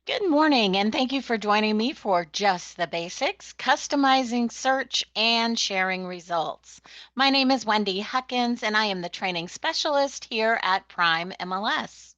Good morning, and thank you for joining me for Just the Basics, customizing search and sharing results. My name is Wendy Huckins, and I am the training specialist here at Prime MLS.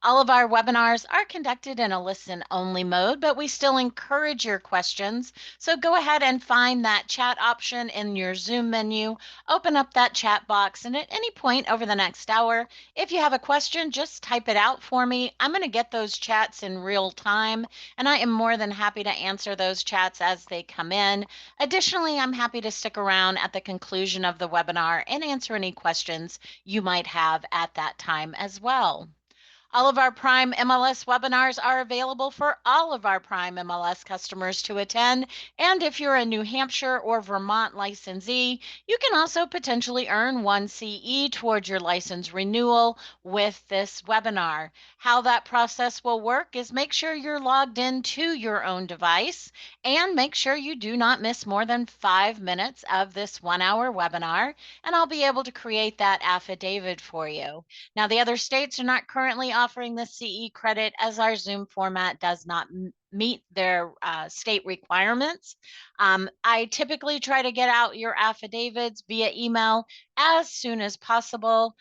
All of our webinars are conducted in a listen-only mode, but we still encourage your questions. So go ahead and find that chat option in your Zoom menu, open up that chat box, and at any point over the next hour, if you have a question, just type it out for me. I'm going to get those chats in real time, and I am more than happy to answer those chats as they come in. Additionally, I'm happy to stick around at the conclusion of the webinar and answer any questions you might have at that time as well. All of our Prime MLS webinars are available for all of our Prime MLS customers to attend. And if you're a New Hampshire or Vermont licensee, you can also potentially earn 1 CE towards your license renewal with this webinar. How that process will work is make sure you're logged into your own device and make sure you do not miss more than 5 minutes of this 1 hour webinar, and I'll be able to create that affidavit for you. Now, the other states are not currently offering the CE credit as our Zoom format does not meet their state requirements. I typically try to get out your affidavits via email as soon as possible.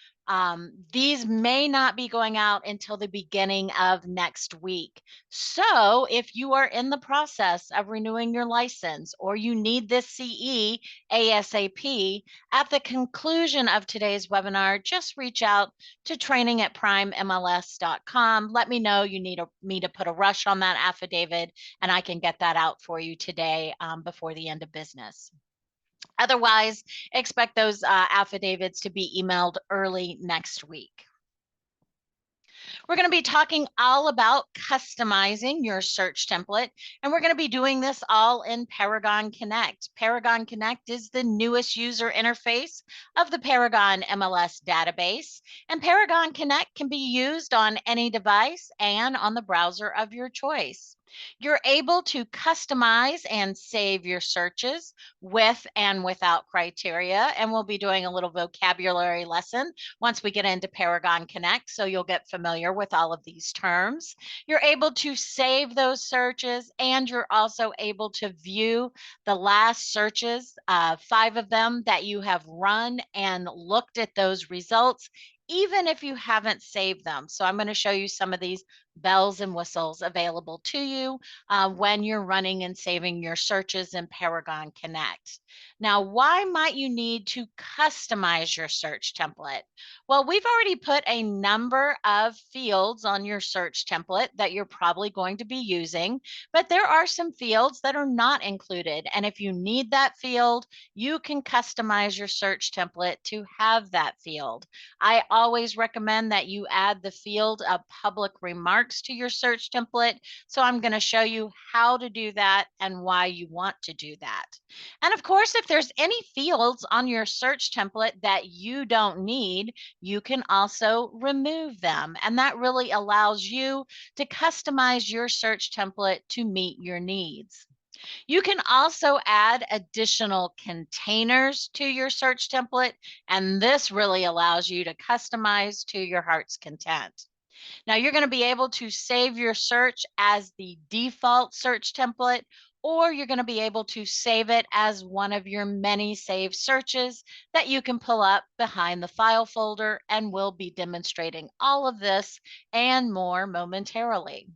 These may not be going out until the beginning of next week. So, if you are in the process of renewing your license or you need this CE ASAP, at the conclusion of today's webinar, just reach out to training@primemls.com. Let me know you need me to put a rush on that affidavit, and I can get that out for you today before the end of business. Otherwise, expect those affidavits to be emailed early next week. We're going to be talking all about customizing your search template, and we're going to be doing this all in Paragon Connect. Paragon Connect is the newest user interface of the Paragon MLS database, and Paragon Connect can be used on any device and on the browser of your choice. You're able to customize and save your searches with and without criteria, and we'll be doing a little vocabulary lesson once we get into Paragon Connect, so you'll get familiar with all of these terms. You're able to save those searches, and you're also able to view the last searches, 5 of them that you have run, and looked at those results, even if you haven't saved them. So I'm going to show you some of these bells and whistles available to you when you're running and saving your searches in Paragon Connect. Now, why might you need to customize your search template? Well, we've already put a number of fields on your search template that you're probably going to be using, but there are some fields that are not included. And if you need that field, you can customize your search template to have that field. I always recommend that you add the field of public remarks to your search template. So I'm going to show you how to do that and why you want to do that. And of course, if there's any fields on your search template that you don't need, you can also remove them. And that really allows you to customize your search template to meet your needs. You can also add additional containers to your search template, and this really allows you to customize to your heart's content. Now, you're going to be able to save your search as the default search template, or you're going to be able to save it as one of your many saved searches that you can pull up behind the file folder, and we'll be demonstrating all of this and more momentarily.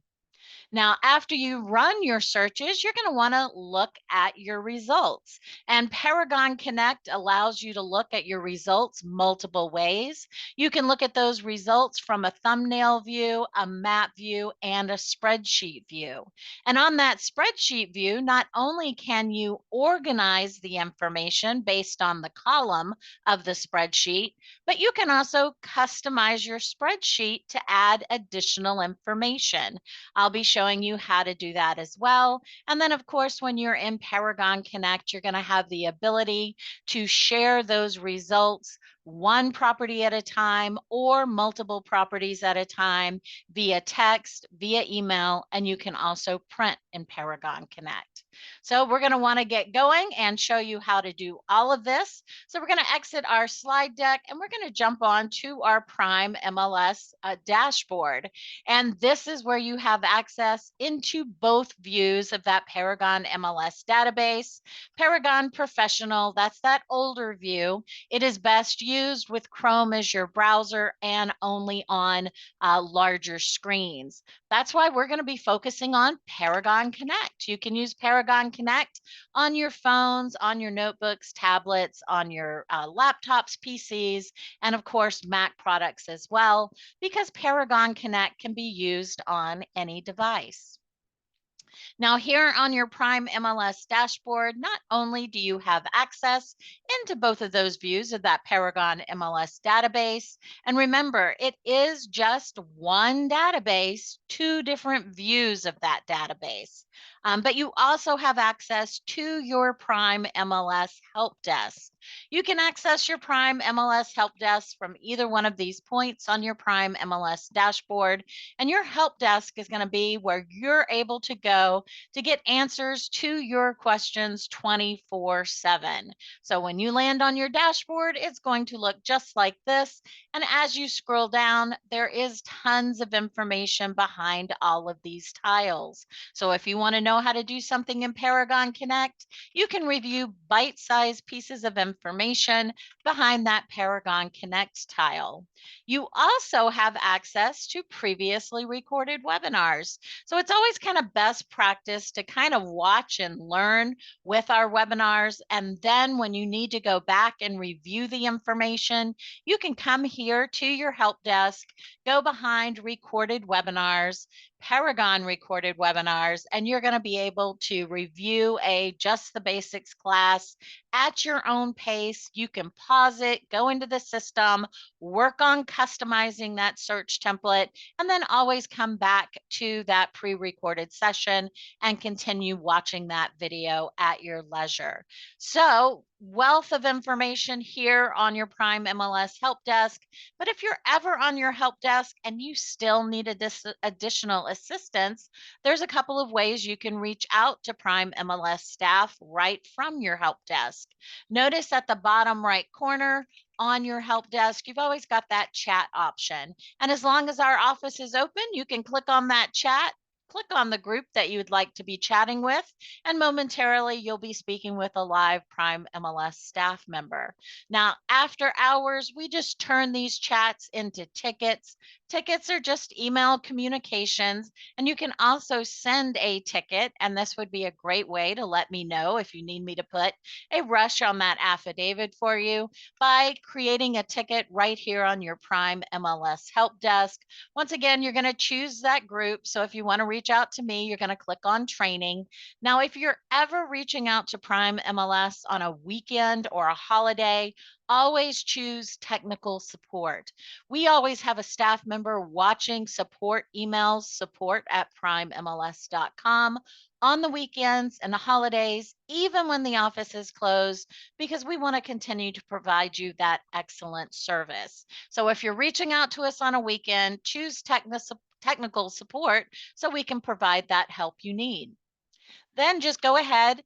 Now, after you run your searches, you're going to want to look at your results. And Paragon Connect allows you to look at your results multiple ways. You can look at those results from a thumbnail view, a map view, and a spreadsheet view. And on that spreadsheet view, not only can you organize the information based on the column of the spreadsheet, but you can also customize your spreadsheet to add additional information. I'll be showing you how to do that as well. And then, of course, when you're in Paragon Connect, you're going to have the ability to share those results one property at a time or multiple properties at a time via text, via email, and you can also print in Paragon Connect. So we're going to want to get going and show you how to do all of this. So we're going to exit our slide deck and we're going to jump on to our Prime MLS dashboard. And this is where you have access into both views of that Paragon MLS database. Paragon Professional, that's that older view. It is best used with Chrome as your browser and only on larger screens. That's why we're going to be focusing on Paragon Connect. You can use Paragon Connect on your phones, on your notebooks, tablets, on your laptops, PCs, and of course, Mac products as well, because Paragon Connect can be used on any device. Now here on your Prime MLS dashboard, not only do you have access into both of those views of that Paragon MLS database, and remember, it is just one database, two different views of that database. But you also have access to your Prime MLS help desk. You can access your Prime MLS help desk from either one of these points on your Prime MLS dashboard, and your help desk is going to be where you're able to go to get answers to your questions 24/7. So when you land on your dashboard, it's going to look just like this. And as you scroll down, there is tons of information behind all of these tiles. So if you want to know how to do something in Paragon Connect, you can review bite-sized pieces of information behind that Paragon Connect tile. You also have access to previously recorded webinars. So it's always kind of best practice to kind of watch and learn with our webinars. And then when you need to go back and review the information, you can come here to your help desk, go behind recorded webinars, Paragon recorded webinars, and you're going to be able to review a Just the Basics class at your own pace. You can pause it, go into the system, work on customizing that search template, and then always come back to that pre-recorded session and continue watching that video at your leisure. So, wealth of information here on your Prime MLS help desk. But if you're ever on your help desk and you still need additional assistance, there's a couple of ways you can reach out to Prime MLS staff right from your help desk. Notice at the bottom right corner on your help desk, you've always got that chat option. And as long as our office is open, you can click on that chat, click on the group that you would like to be chatting with, and momentarily you'll be speaking with a live Prime MLS staff member. Now, after hours, we just turn these chats into tickets. Tickets are just email communications, and you can also send a ticket, and this would be a great way to let me know if you need me to put a rush on that affidavit for you by creating a ticket right here on your Prime MLS help desk. Once again, you're going to choose that group. So if you want to reach out to me, you're going to click on training. Now, if you're ever reaching out to Prime MLS on a weekend or a holiday, always choose technical support. We always have a staff member watching support emails, support@primemls.com on the weekends and the holidays, even when the office is closed, because we want to continue to provide you that excellent service. So if you're reaching out to us on a weekend, choose technical support so we can provide that help you need. Then just go ahead,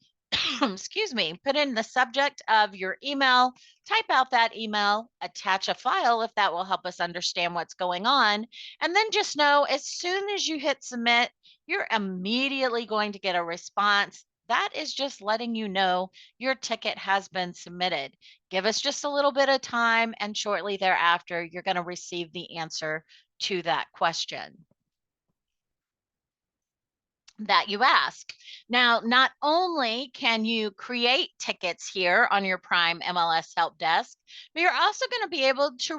excuse me, put in the subject of your email, type out that email, attach a file if that will help us understand what's going on. And then just know as soon as you hit submit, you're immediately going to get a response. That is just letting you know your ticket has been submitted. Give us just a little bit of time, and shortly thereafter, you're going to receive the answer to that question that you ask. Now, not only can you create tickets here on your Prime MLS help desk, but you're also going to be able to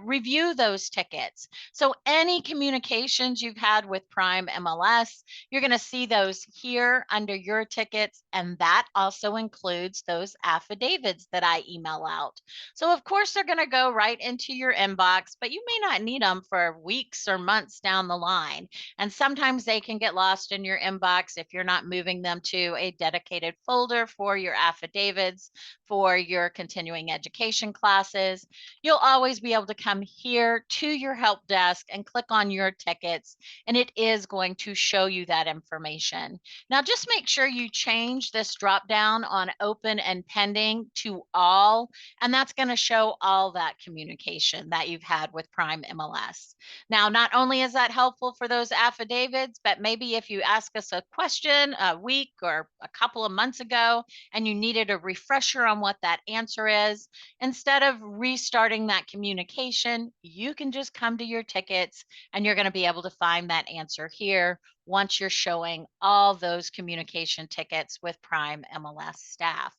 review those tickets. So any communications you've had with Prime MLS, you're going to see those here under your tickets, and that also includes those affidavits that I email out. So of course, they're going to go right into your inbox, but you may not need them for weeks or months down the line. And sometimes they can get lost in your inbox if you're not moving them to a dedicated folder for your affidavits for your continuing education classes. You'll always be able to come here to your help desk and click on your tickets, and it is going to show you that information. Now, just make sure you change this drop down on open and pending to all, and that's going to show all that communication that you've had with Prime MLS. Now, not only is that helpful for those affidavits, but maybe if you ask us a question a week or a couple of months ago and you needed a refresher on what that answer is, instead of restarting that communication, you can just come to your tickets and you're going to be able to find that answer here once you're showing all those communication tickets with Prime MLS staff.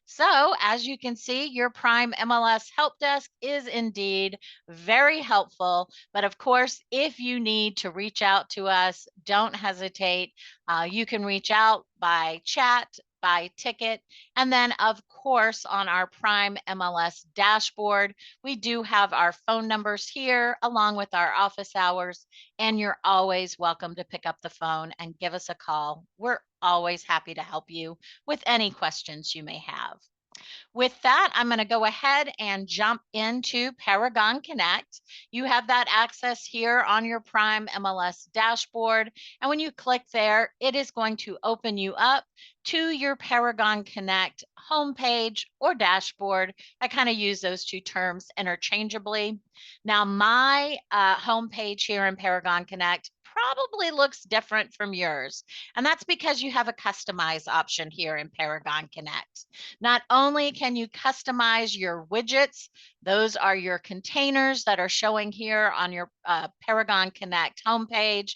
So as you can see, your Prime MLS help desk is indeed very helpful. But of course, if you need to reach out to us, don't hesitate. You can reach out by chat, by ticket, and then of course on our Prime MLS dashboard, we do have our phone numbers here along with our office hours, and you're always welcome to pick up the phone and give us a call. We're always happy to help you with any questions you may have. With that, I'm going to go ahead and jump into Paragon Connect. You have that access here on your Prime MLS dashboard. And when you click there, it is going to open you up to your Paragon Connect homepage or dashboard. I kind of use those two terms interchangeably. Now, my homepage here in Paragon Connect probably looks different from yours. And that's because you have a customize option here in Paragon Connect. Not only can you customize your widgets, those are your containers that are showing here on your Paragon Connect homepage.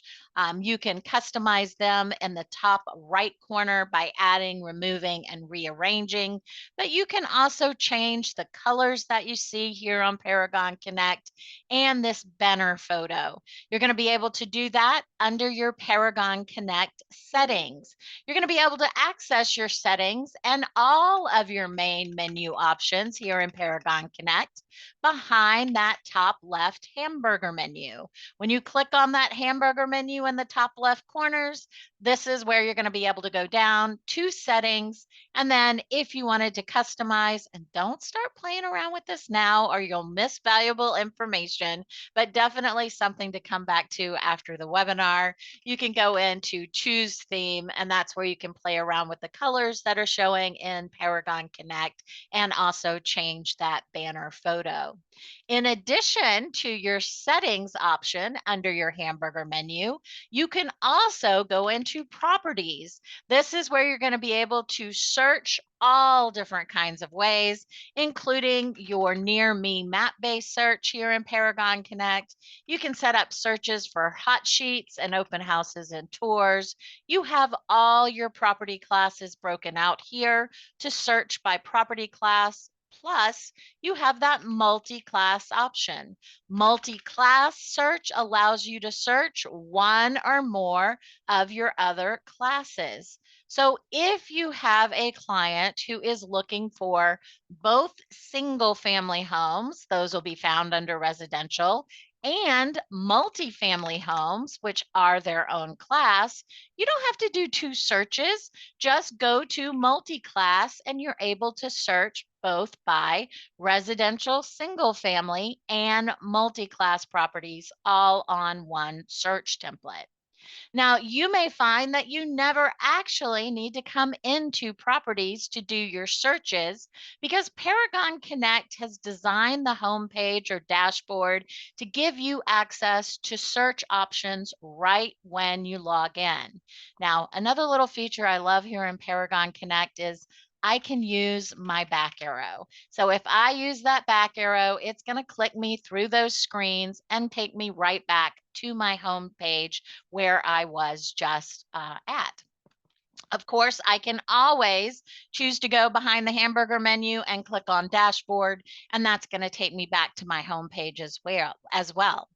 You can customize them in the top right corner by adding, removing, and rearranging. But you can also change the colors that you see here on Paragon Connect and this banner photo. You're going to be able to do that under your Paragon Connect settings. You're going to be able to access your settings and all of your main menu options here in Paragon Connect behind that top left hamburger menu. When you click on that hamburger menu in the top left corners, this is where you're going to be able to go down to settings. And then if you wanted to customize, and don't start playing around with this now or you'll miss valuable information, but definitely something to come back to after the webinar. You can go into choose theme, and that's where you can play around with the colors that are showing in Paragon Connect and also change that banner photo. In addition to your settings option under your hamburger menu, you can also go into properties. This is where you're going to be able to search all different kinds of ways, including your near me map based search here in Paragon Connect. You can set up searches for hot sheets and open houses and tours. You have all your property classes broken out here to search by property class. Plus, you have that multi-class option. Multi-class search allows you to search one or more of your other classes. So if you have a client who is looking for both single family homes, those will be found under residential, and multifamily homes, which are their own class, you don't have to do two searches. Just go to multi-class and you're able to search both by residential, single family, and multi-class properties all on one search template. Now, you may find that you never actually need to come into properties to do your searches because Paragon Connect has designed the homepage or dashboard to give you access to search options right when you log in. Now, another little feature I love here in Paragon Connect is I can use my back arrow. So if I use that back arrow, it's going to click me through those screens and take me right back to my home page where I was just at. Of course, I can always choose to go behind the hamburger menu and click on dashboard, and that's going to take me back to my home page as well.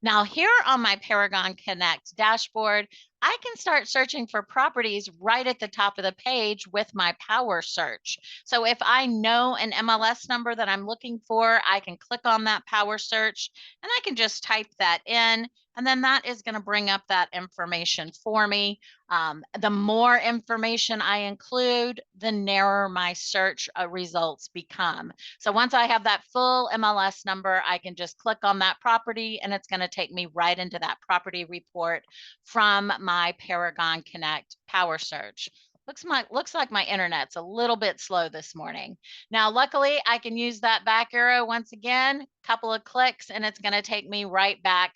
Now here on my Paragon Connect dashboard, I can start searching for properties right at the top of the page with my power search. So if I know an MLS number that I'm looking for, I can click on that power search and I can just type that in. And then that is going to bring up that information for me. The more information I include, the narrower my search results become. So once I have that full MLS number, I can just click on that property and it's going to take me right into that property report from my Paragon Connect Power Search. Looks like my internet's a little bit slow this morning. Now, luckily, I can use that back arrow once again, couple of clicks, and it's going to take me right back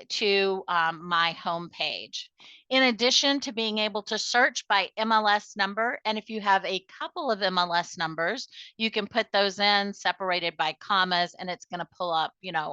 to my home page. In addition to being able to search by MLS number, and if you have a couple of MLS numbers, you can put those in separated by commas, and it's going to pull up,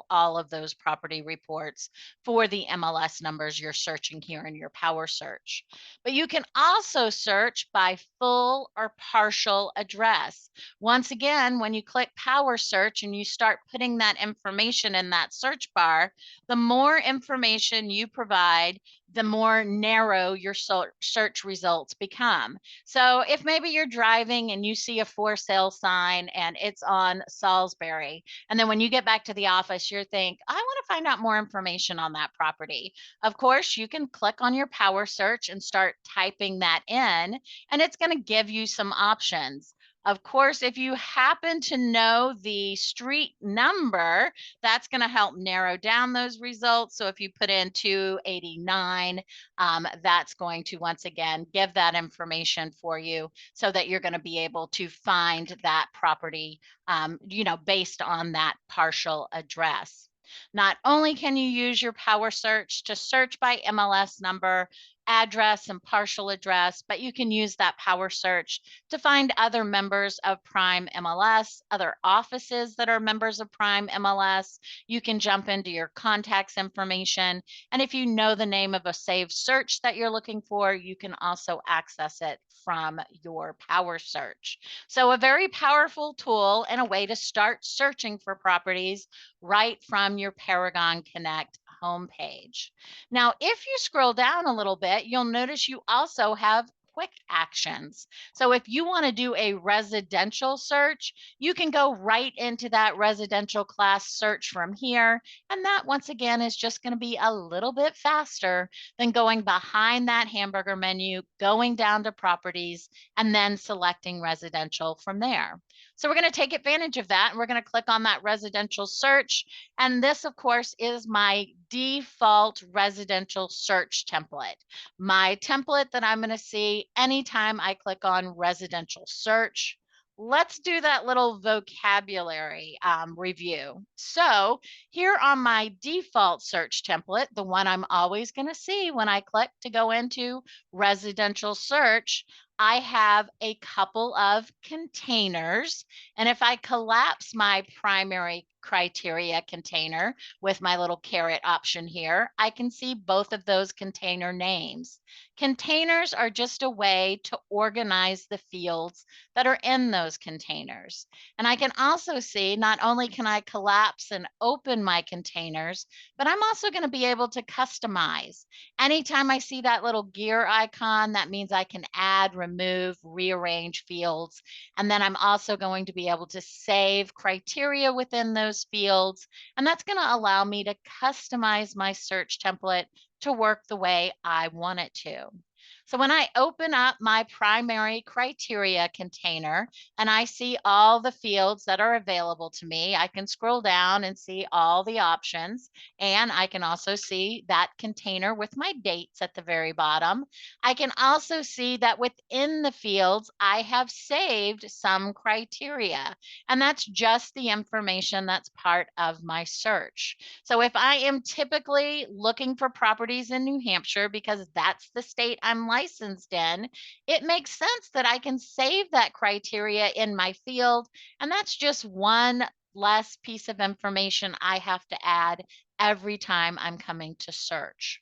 all of those property reports for the MLS numbers you're searching here in your Power Search. But you can also search by full or partial address. Once again, when you click Power Search and you start putting that information in that search bar, the more information you provide, the more narrow your search results become. So if maybe you're driving and you see a for sale sign and it's on Salisbury, and then when you get back to the office, you think, I want to find out more information on that property. Of course, you can click on your Power Search and start typing that in, and it's going to give you some options. Of course, if you happen to know the street number, that's going to help narrow down those results. So if you put in 289, that's going to once again give that information for you so that you're going to be able to find that property, based on that partial address. Not only can you use your Power Search to search by MLS number, address, and partial address, but you can use that Power Search to find other members of Prime MLS, other offices that are members of Prime MLS. You can jump into your contacts information. And if you know the name of a saved search that you're looking for, you can also access it from your Power Search. So a very powerful tool and a way to start searching for properties right from your Paragon Connect homepage. Now, if you scroll down a little bit, you'll notice you also have quick actions. So if you want to do a residential search, you can go right into that residential class search from here. And that once again is just going to be a little bit faster than going behind that hamburger menu, going down to properties, and then selecting residential from there. So we're going to take advantage of that and we're going to click on that residential search. And this, of course, is my default residential search template. My template that I'm going to see anytime I click on residential search. Let's do that little vocabulary review. So here on my default search template, the one I'm always going to see when I click to go into residential search, I have a couple of containers. And if I collapse my primary criteria container with my little caret option here, I can see both of those container names. Containers are just a way to organize the fields that are in those containers. And I can also see not only can I collapse and open my containers, but I'm also going to be able to customize. Anytime I see that little gear icon, that means I can add, remove, rearrange fields. And then I'm also going to be able to save criteria within those fields. And that's going to allow me to customize my search template to work the way I want it to. So when I open up my primary criteria container and I see all the fields that are available to me, I can scroll down and see all the options. And I can also see that container with my dates at the very bottom. I can also see that within the fields, I have saved some criteria. And that's just the information that's part of my search. So if I am typically looking for properties in New Hampshire because that's the state I'm licensed in, it makes sense that I can save that criteria in my field. And that's just one less piece of information I have to add every time I'm coming to search.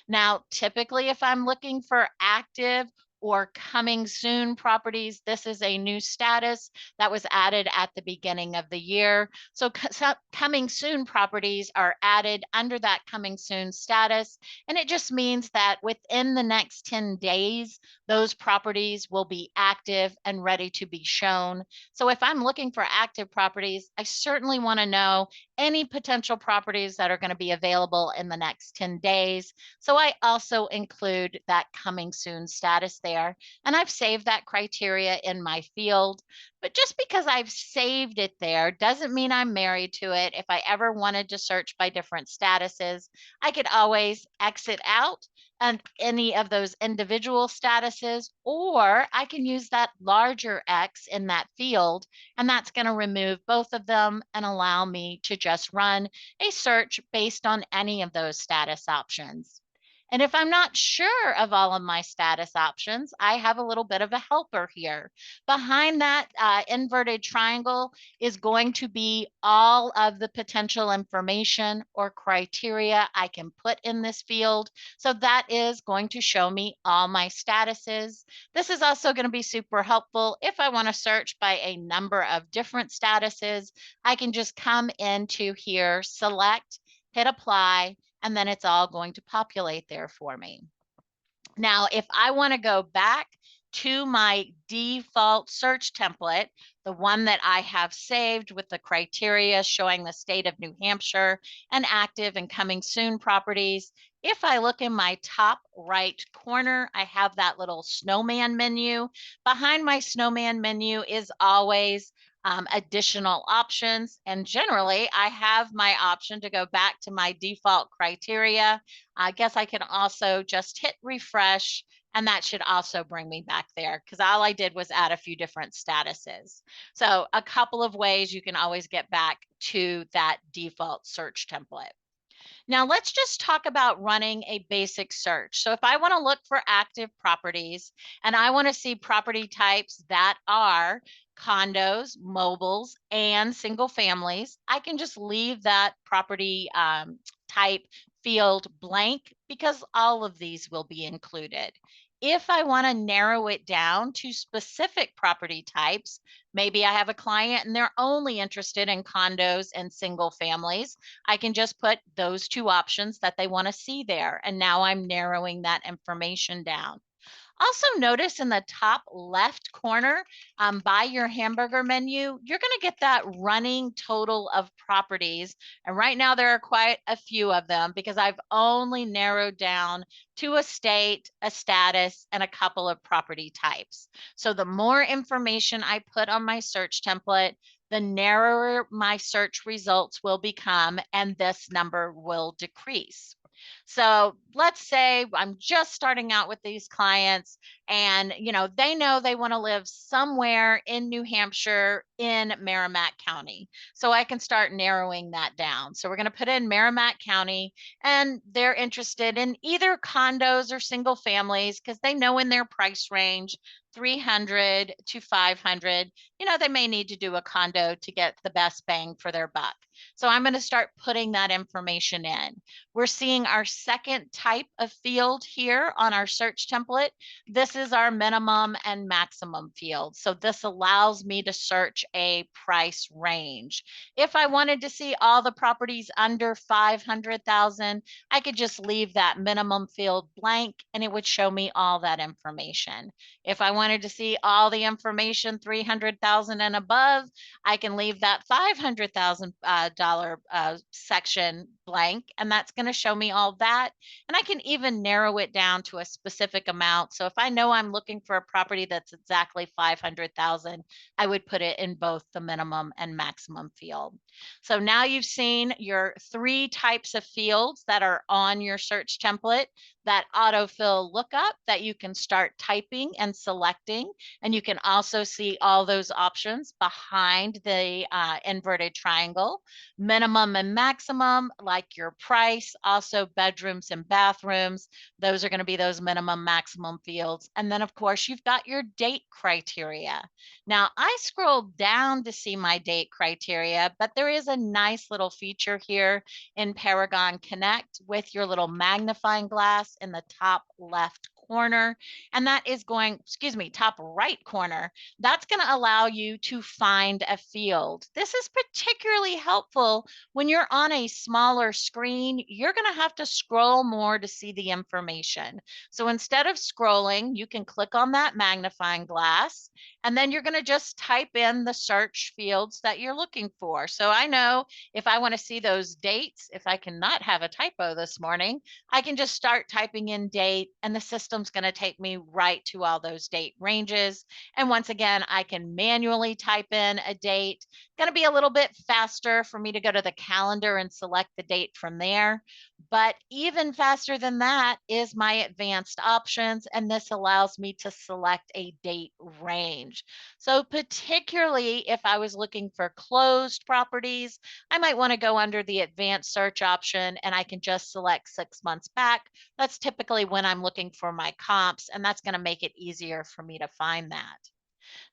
Now, typically, if I'm looking for active or coming soon properties. This is a new status that was added at the beginning of the year. So coming soon properties are added under that coming soon status. And it just means that within the next 10 days, those properties will be active and ready to be shown. So if I'm looking for active properties, I certainly want to know any potential properties that are going to be available in the next 10 days. So I also include that coming soon status there. And I've saved that criteria in my field. But just because I've saved it there doesn't mean I'm married to it. If I ever wanted to search by different statuses, I could always exit out and any of those individual statuses, or I can use that larger X in that field, and that's going to remove both of them and allow me to just run a search based on any of those status options. And if I'm not sure of all of my status options, I have a little bit of a helper here. Behind that inverted triangle is going to be all of the potential information or criteria I can put in this field. So that is going to show me all my statuses. This is also going to be super helpful if I want to search by a number of different statuses. I can just come into here, select, hit apply, and then it's all going to populate there for me. Now, if I want to go back to my default search template, the one that I have saved with the criteria showing the state of New Hampshire and active and coming soon properties, if I look in my top right corner, I have that little snowman menu. Behind my snowman menu is always additional options. And generally, I have my option to go back to my default criteria. I guess I can also just hit refresh, and that should also bring me back there because all I did was add a few different statuses. So a couple of ways you can always get back to that default search template. Now let's just talk about running a basic search. So if I want to look for active properties and I want to see property types that are condos, mobiles, and single families, I can just leave that property type field blank because all of these will be included. If I want to narrow it down to specific property types, maybe I have a client and they're only interested in condos and single families, I can just put those two options that they want to see there. And now I'm narrowing that information down. Also notice in the top left corner by your hamburger menu, you're going to get that running total of properties. And right now there are quite a few of them because I've only narrowed down to a state, a status, and a couple of property types. So the more information I put on my search template, the narrower my search results will become, and this number will decrease. So let's say I'm just starting out with these clients and they know they want to live somewhere in New Hampshire in Merrimack County. So I can start narrowing that down. So we're going to put in Merrimack County and they're interested in either condos or single families because they know in their price range 300 to 500, they may need to do a condo to get the best bang for their buck. So I'm going to start putting that information in. We're seeing our second type of field here on our search template. This is our minimum and maximum field. So this allows me to search a price range. If I wanted to see all the properties under 500,000, I could just leave that minimum field blank and it would show me all that information. If I wanted to see all the information 300,000 and above, I can leave that $500,000 section blank, and that's going to show me all that. And I can even narrow it down to a specific amount. So if I know I'm looking for a property that's exactly 500,000, I would put it in both the minimum and maximum field. So now you've seen your three types of fields that are on your search template, that autofill lookup that you can start typing and selecting. And you can also see all those options behind the inverted triangle, minimum and maximum, like your price, also bedrooms and bathrooms. Those are going to be those minimum maximum fields. And then of course you've got your date criteria. Now I scrolled down to see my date criteria, but there is a nice little feature here in Paragon Connect with your little magnifying glass in the top left corner, and that is going, excuse me, top right corner. That's going to allow you to find a field. This is particularly helpful when you're on a smaller screen. You're going to have to scroll more to see the information. So instead of scrolling, you can click on that magnifying glass, and then you're going to just type in the search fields that you're looking for. So I know if I want to see those dates, if I cannot have a typo this morning, I can just start typing in date, and the system's going to take me right to all those date ranges. And once again, I can manually type in a date. Going to be a little bit faster for me to go to the calendar and select the date from there. But even faster than that is my advanced options, and this allows me to select a date range. So particularly if I was looking for closed properties, I might want to go under the advanced search option, and I can just select 6 months back. That's typically when I'm looking for my comps, and that's going to make it easier for me to find that.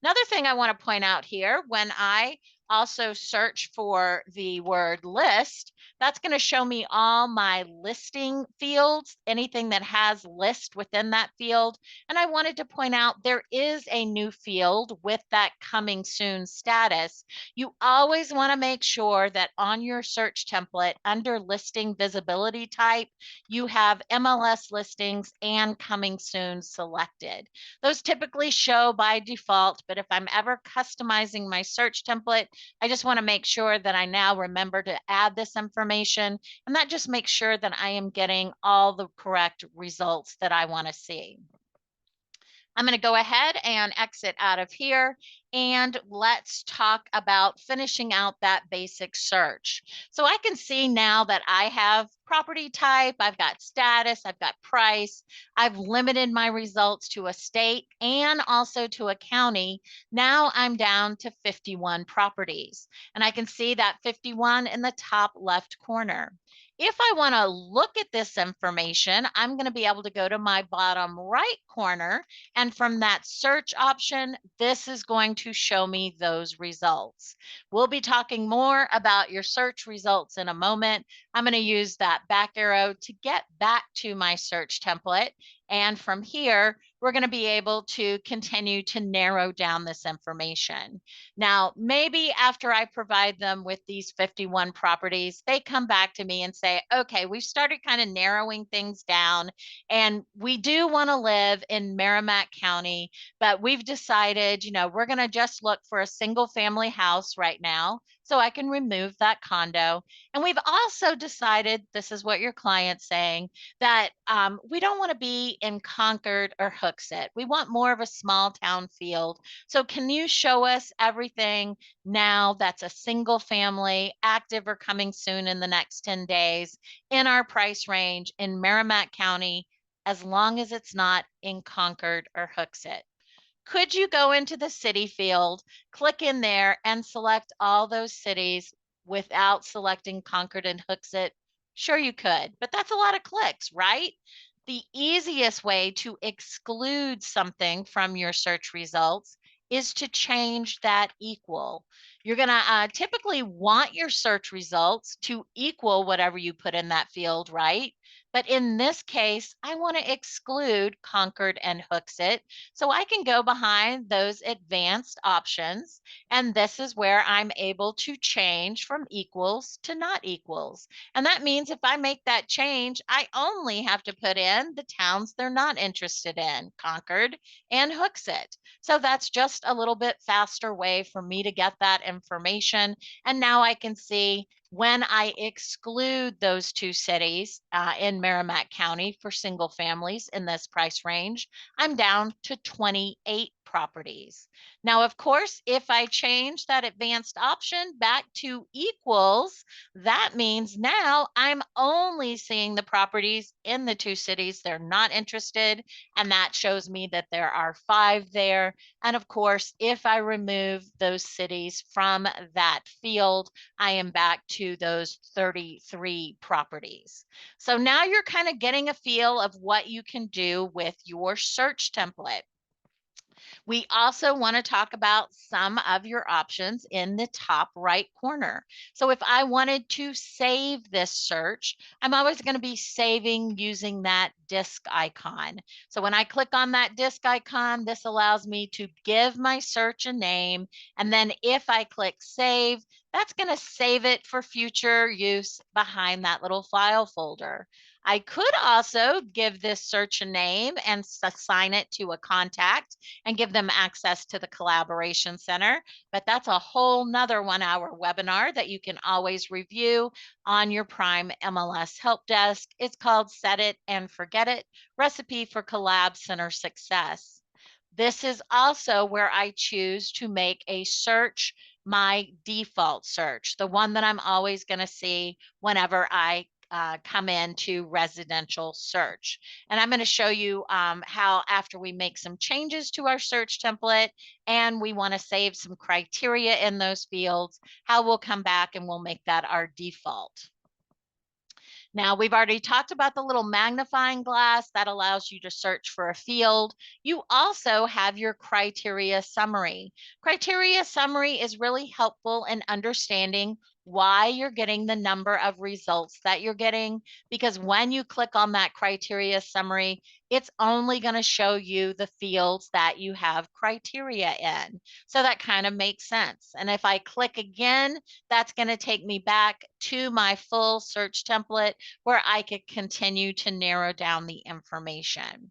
Another thing I want to point out here, when I also search for the word list, that's going to show me all my listing fields, anything that has list within that field. And I wanted to point out there is a new field with that coming soon status. You always want to make sure that on your search template under listing visibility type, you have MLS listings and coming soon selected. Those typically show by default, but if I'm ever customizing my search template, I just want to make sure that I now remember to add this information, and that just makes sure that I am getting all the correct results that I want to see. I'm going to go ahead and exit out of here, and let's talk about finishing out that basic search. So I can see now that I have property type, I've got status, I've got price, I've limited my results to a state and also to a county. Now I'm down to 51 properties, and I can see that 51 in the top left corner. If I want to look at this information, I'm going to be able to go to my bottom right corner, and from that search option, this is going to show me those results. We'll be talking more about your search results in a moment. I'm going to use that back arrow to get back to my search template. And from here, we're going to be able to continue to narrow down this information. Now, maybe after I provide them with these 51 properties, they come back to me and say, okay, we've started kind of narrowing things down, and we do want to live in Merrimack County, but we've decided, we're going to just look for a single family house right now, so I can remove that condo. And we've also decided, this is what your client's saying, that we don't want to be in Concord or Hooksett. We want more of a small town field. So can you show us everything now that's a single family, active or coming soon in the next 10 days, in our price range in Merrimack County, as long as it's not in Concord or Hooksett? Could you go into the city field, click in there, and select all those cities without selecting Concord and Hooksett? Sure, you could, but that's a lot of clicks, right? The easiest way to exclude something from your search results is to change that equal. You're going to typically want your search results to equal whatever you put in that field, right? But in this case, I want to exclude Concord and Hooksett. So I can go behind those advanced options, and this is where I'm able to change from equals to not equals. And that means if I make that change, I only have to put in the towns they're not interested in, Concord and Hooksett. So that's just a little bit faster way for me to get that information. And now I can see when I exclude those two cities in Merrimack County for single families in this price range, I'm down to 28 properties. Now, of course, if I change that advanced option back to equals, that means now I'm only seeing the properties in the two cities they're not interested, and that shows me that there are 5 there. And of course, if I remove those cities from that field, I am back to those 33 properties. So now you're kind of getting a feel of what you can do with your search template. We also want to talk about some of your options in the top right corner. So if I wanted to save this search, I'm always going to be saving using that disk icon. So when I click on that disk icon, this allows me to give my search a name. And then if I click save, that's going to save it for future use behind that little file folder. I could also give this search a name and assign it to a contact and give them access to the Collaboration Center. But that's a whole nother 1 hour webinar that you can always review on your Prime MLS Help Desk. It's called Set It and Forget It, Recipe for Collab Center Success. This is also where I choose to make a search my default search, the one that I'm always going to see whenever I come into residential search. And I'm going to show you how after we make some changes to our search template and we want to save some criteria in those fields, how we'll come back and we'll make that our default. Now, we've already talked about the little magnifying glass that allows you to search for a field. You also have your criteria summary. Criteria summary is really helpful in understanding why you're getting the number of results that you're getting, because when you click on that criteria summary, it's only going to show you the fields that you have criteria in. So that kind of makes sense. And if I click again, that's going to take me back to my full search template where I could continue to narrow down the information.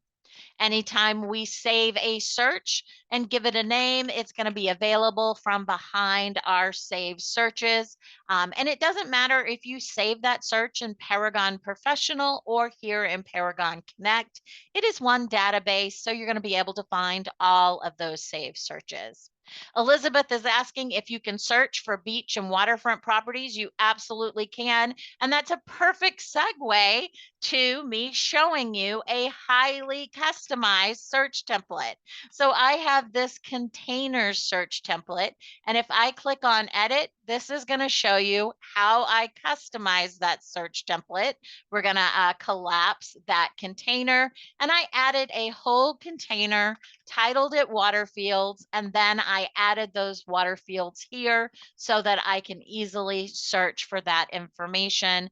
Anytime we save a search and give it a name, it's going to be available from behind our saved searches. And it doesn't matter if you save that search in Paragon Professional or here in Paragon Connect. It is one database, so you're going to be able to find all of those saved searches. Elizabeth is asking if you can search for beach and waterfront properties. You absolutely can. And that's a perfect segue to me showing you a highly customized search template. So I have this containers search template, and if I click on edit, this is going to show you how I customize that search template. We're going to collapse that container, and I added a whole container, titled it water fields, and then I added those water fields here so that I can easily search for that information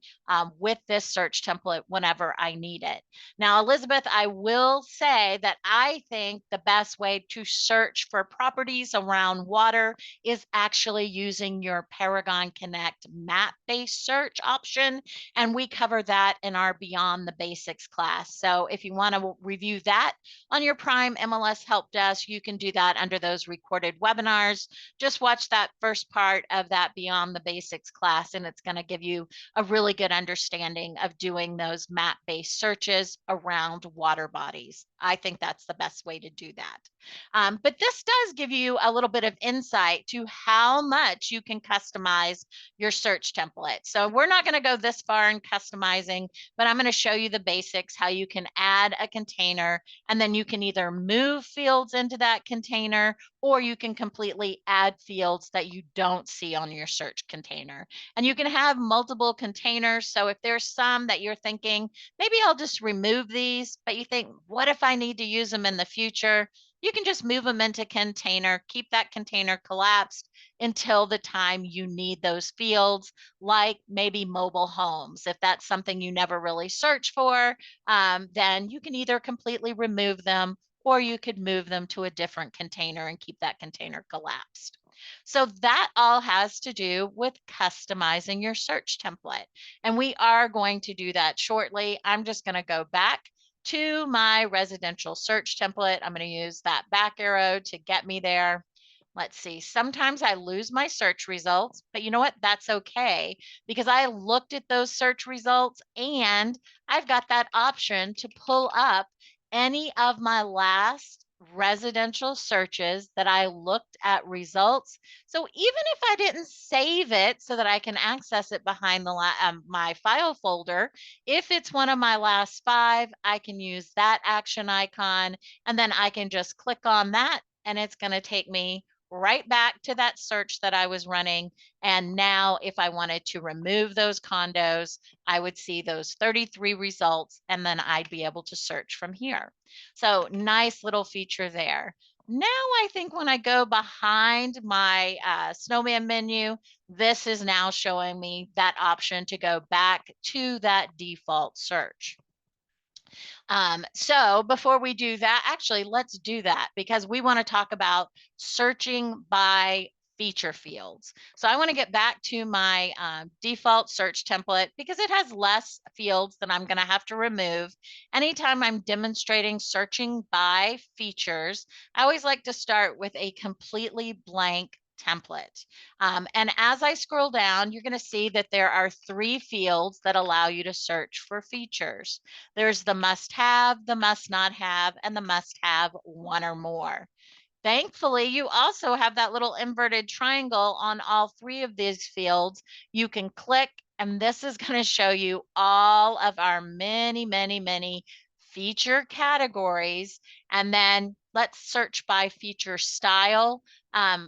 with this search template whenever I need it. Now, Elizabeth, I will say that I think the best way to search for properties around water is actually using your Paragon Connect map-based search option. And we cover that in our Beyond the Basics class. So if you want to review that on your Prime MLS Help Desk, you can do that under those recorded webinars. Just watch that first part of that Beyond the Basics class, and it's going to give you a really good understanding of doing those map-based searches around water bodies. I think that's the best way to do that. But this does give you a little bit of insight to how much you can customize your search template. So we're not going to go this far in customizing, but I'm going to show you the basics, how you can add a container, and then you can either move fields into that container, or you can completely add fields that you don't see on your search container. And you can have multiple containers. So if there's some that you're thinking, maybe I'll just remove these, but you think, what if I need to use them in the future? You can just move them into container, keep that container collapsed until the time you need those fields, like maybe mobile homes. If that's something you never really search for, then you can either completely remove them or you could move them to a different container and keep that container collapsed. So that all has to do with customizing your search template. And we are going to do that shortly. I'm just going to go back to my residential search template. I'm going to use that back arrow to get me there. Let's see, sometimes I lose my search results, but you know what? That's okay, because I looked at those search results and I've got that option to pull up any of my last residential searches that I looked at results. So even if I didn't save it so that I can access it behind my file folder, if it's one of my last 5, I can use that action icon, and then I can just click on that, and it's going to take me right back to that search that I was running. And now if I wanted to remove those condos, I would see those 33 results, and then I'd be able to search from here. So nice little feature there. Now I think when I go behind my snowman menu, this is now showing me that option to go back to that default search. So before we do that, actually, let's do that because we want to talk about searching by feature fields. So I want to get back to my default search template because it has less fields that I'm going to have to remove. Anytime I'm demonstrating searching by features, I always like to start with a completely blank template. And as I scroll down, you're going to see that there are 3 fields that allow you to search for features. There's the must have, the must not have, and the must have 1 or more. Thankfully, you also have that little inverted triangle on all 3 of these fields. You can click, and this is going to show you all of our many, many, many feature categories. And then let's search by feature style,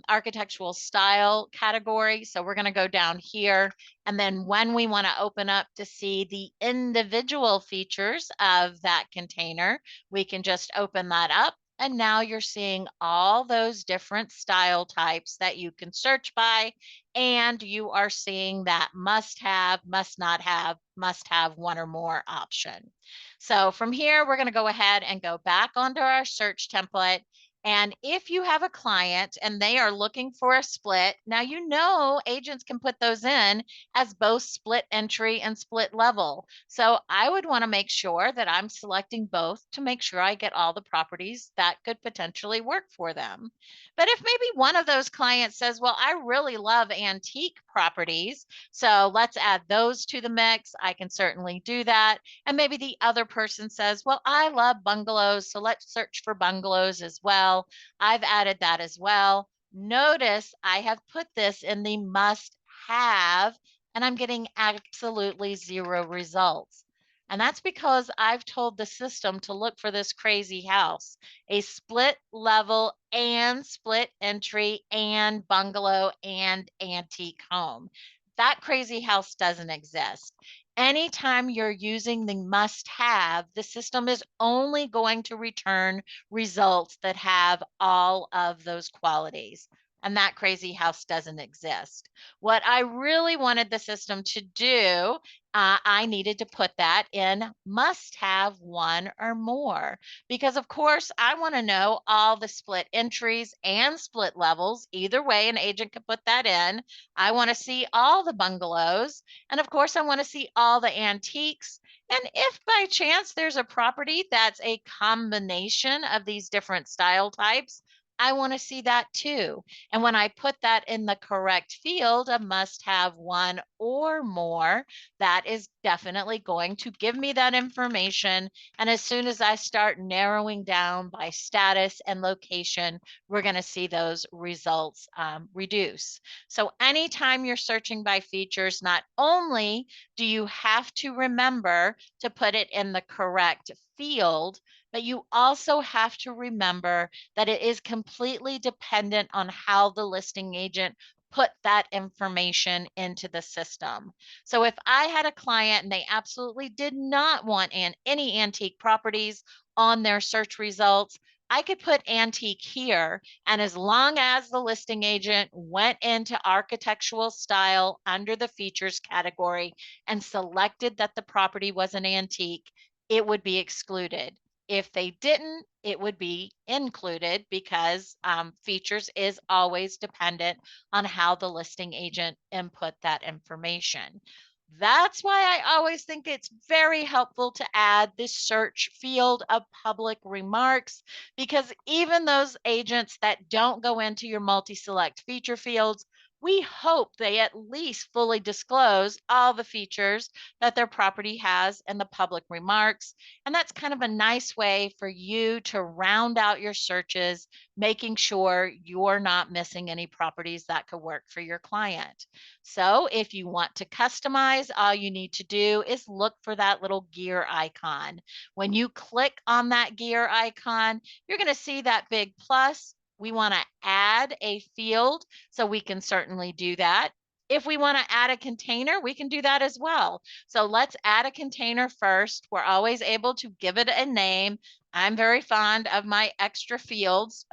architectural style category. So we're going to go down here. And then when we want to open up to see the individual features of that container, we can just open that up. And now you're seeing all those different style types that you can search by, and you are seeing that must have, must not have, must have 1 or more option. So from here, we're going to go ahead and go back onto our search template. And if you have a client and they are looking for a split, now you know agents can put those in as both split entry and split level. So I would want to make sure that I'm selecting both to make sure I get all the properties that could potentially work for them. But if maybe one of those clients says, well, I really love antique properties, so let's add those to the mix, I can certainly do that. And maybe the other person says, well, I love bungalows, so let's search for bungalows as well. I've added that as well. Notice I have put this in the must have, and I'm getting absolutely 0 results. And that's because I've told the system to look for this crazy house, a split level and split entry and bungalow and antique home. That crazy house doesn't exist. Anytime you're using the must have, the system is only going to return results that have all of those qualities. And that crazy house doesn't exist. What I really wanted the system to do, I needed to put that in must have 1 or more. Because, of course, I want to know all the split entries and split levels. Either way, an agent can put that in. I want to see all the bungalows. And, of course, I want to see all the antiques. And if by chance there's a property that's a combination of these different style types, I want to see that too. And when I put that in the correct field, a must have 1 or more, that is definitely going to give me that information. And as soon as I start narrowing down by status and location, we're going to see those results reduce. So anytime you're searching by features, not only do you have to remember to put it in the correct field, but you also have to remember that it is completely dependent on how the listing agent put that information into the system. So if I had a client and they absolutely did not want any antique properties on their search results, I could put antique here. And as long as the listing agent went into architectural style under the features category and selected that the property was an antique, it would be excluded. If they didn't, it would be included because features is always dependent on how the listing agent input that information. That's why I always think it's very helpful to add this search field of public remarks, because even those agents that don't go into your multi-select feature fields, we hope they at least fully disclose all the features that their property has in the public remarks. And that's kind of a nice way for you to round out your searches, making sure you're not missing any properties that could work for your client. So if you want to customize, all you need to do is look for that little gear icon. When you click on that gear icon, you're going to see that big plus. We want to add a field, so we can certainly do that. If we want to add a container, we can do that as well. So let's add a container first. We're always able to give it a name. I'm very fond of my extra fields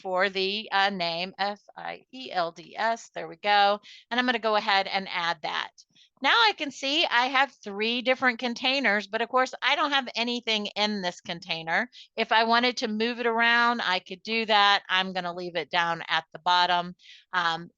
for the name FIELDS. There we go. And I'm going to go ahead and add that. Now I can see I have 3 different containers, but of course I don't have anything in this container. If I wanted to move it around, I could do that. I'm going to leave it down at the bottom.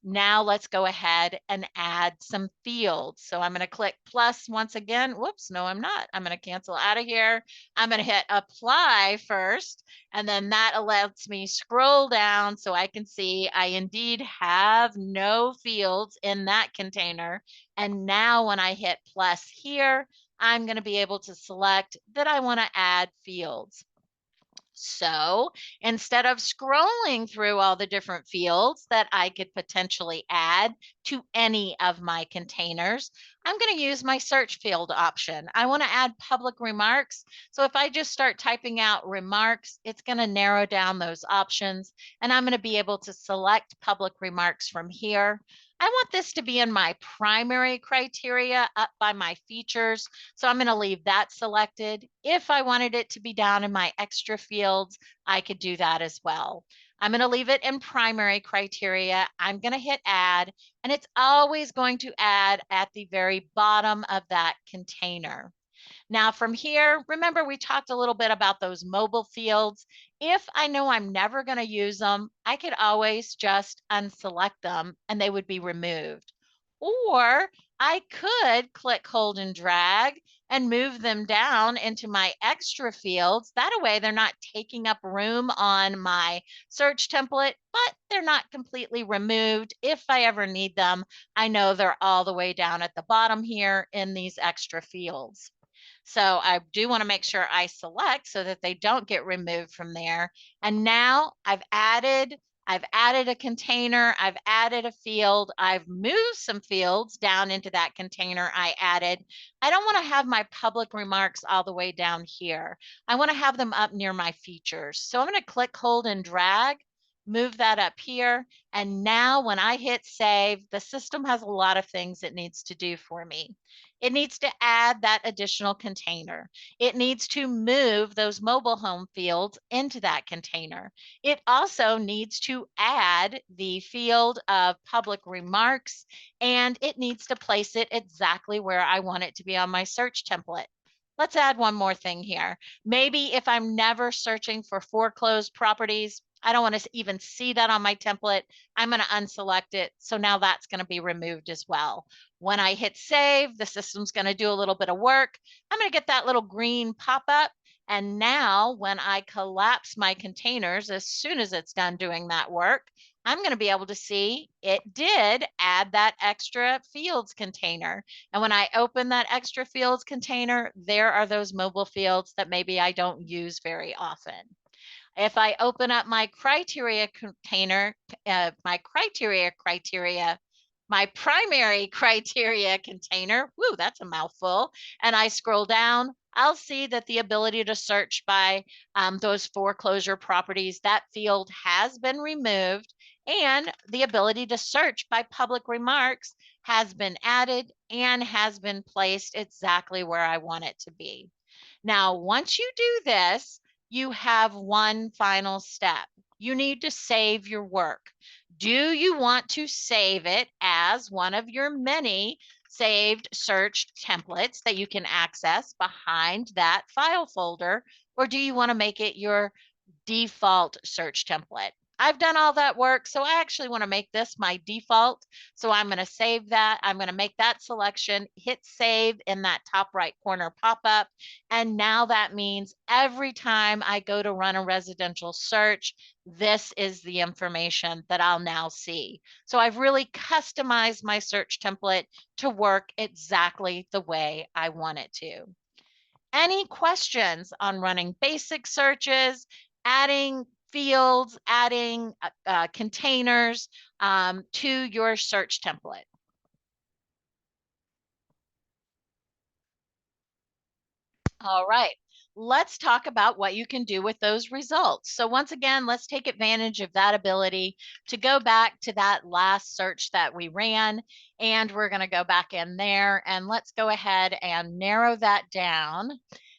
Now let's go ahead and add some fields. So I'm going to click plus once again. Whoops, no, I'm not. I'm going to cancel out of here. I'm going to hit apply first, and then that lets me scroll down so I can see I indeed have no fields in that container. And now when I hit plus here, I'm going to be able to select that I want to add fields. So instead of scrolling through all the different fields that I could potentially add to any of my containers, I'm going to use my search field option. I want to add public remarks. So if I just start typing out remarks, it's going to narrow down those options, and I'm going to be able to select public remarks from here. I want this to be in my primary criteria up by my features. So I'm going to leave that selected. If I wanted it to be down in my extra fields, I could do that as well. I'm going to leave it in primary criteria. I'm going to hit add, and it's always going to add at the very bottom of that container. Now from here, remember we talked a little bit about those mobile fields. If I know I'm never going to use them, I could always just unselect them and they would be removed. Or I could click, hold, and drag and move them down into my extra fields. That way they're not taking up room on my search template, but they're not completely removed. If I ever need them, I know they're all the way down at the bottom here in these extra fields. So I do want to make sure I select so that they don't get removed from there. And now I've added a container, I've added a field, I've moved some fields down into that container I added. I don't want to have my public remarks all the way down here. I want to have them up near my features. So I'm going to click, hold, and drag, move that up here. And now when I hit save, the system has a lot of things it needs to do for me. It needs to add that additional container. It needs to move those mobile home fields into that container. It also needs to add the field of public remarks, and it needs to place it exactly where I want it to be on my search template. Let's add one more thing here. Maybe if I'm never searching for foreclosed properties, I don't want to even see that on my template. I'm going to unselect it. So now that's going to be removed as well. When I hit save, the system's going to do a little bit of work. I'm going to get that little green pop up. And now when I collapse my containers, as soon as it's done doing that work, I'm going to be able to see it did add that extra fields container. And when I open that extra fields container, there are those mobile fields that maybe I don't use very often. If I open up my criteria container, my primary criteria container, whoo, that's a mouthful, and I scroll down, I'll see that the ability to search by those foreclosure properties, that field has been removed, and the ability to search by public remarks has been added and has been placed exactly where I want it to be. Now, once you do this, you have one final step. You need to save your work. Do you want to save it as one of your many saved search templates that you can access behind that file folder, or do you want to make it your default search template? I've done all that work, so I actually want to make this my default. So I'm going to save that. I'm going to make that selection, hit save in that top right corner pop-up. And now that means every time I go to run a residential search, this is the information that I'll now see. So I've really customized my search template to work exactly the way I want it to. Any questions on running basic searches, adding fields, adding containers to your search template? All right, let's talk about what you can do with those results. So once again, let's take advantage of that ability to go back to that last search that we ran, and we're going to go back in there and let's go ahead and narrow that down.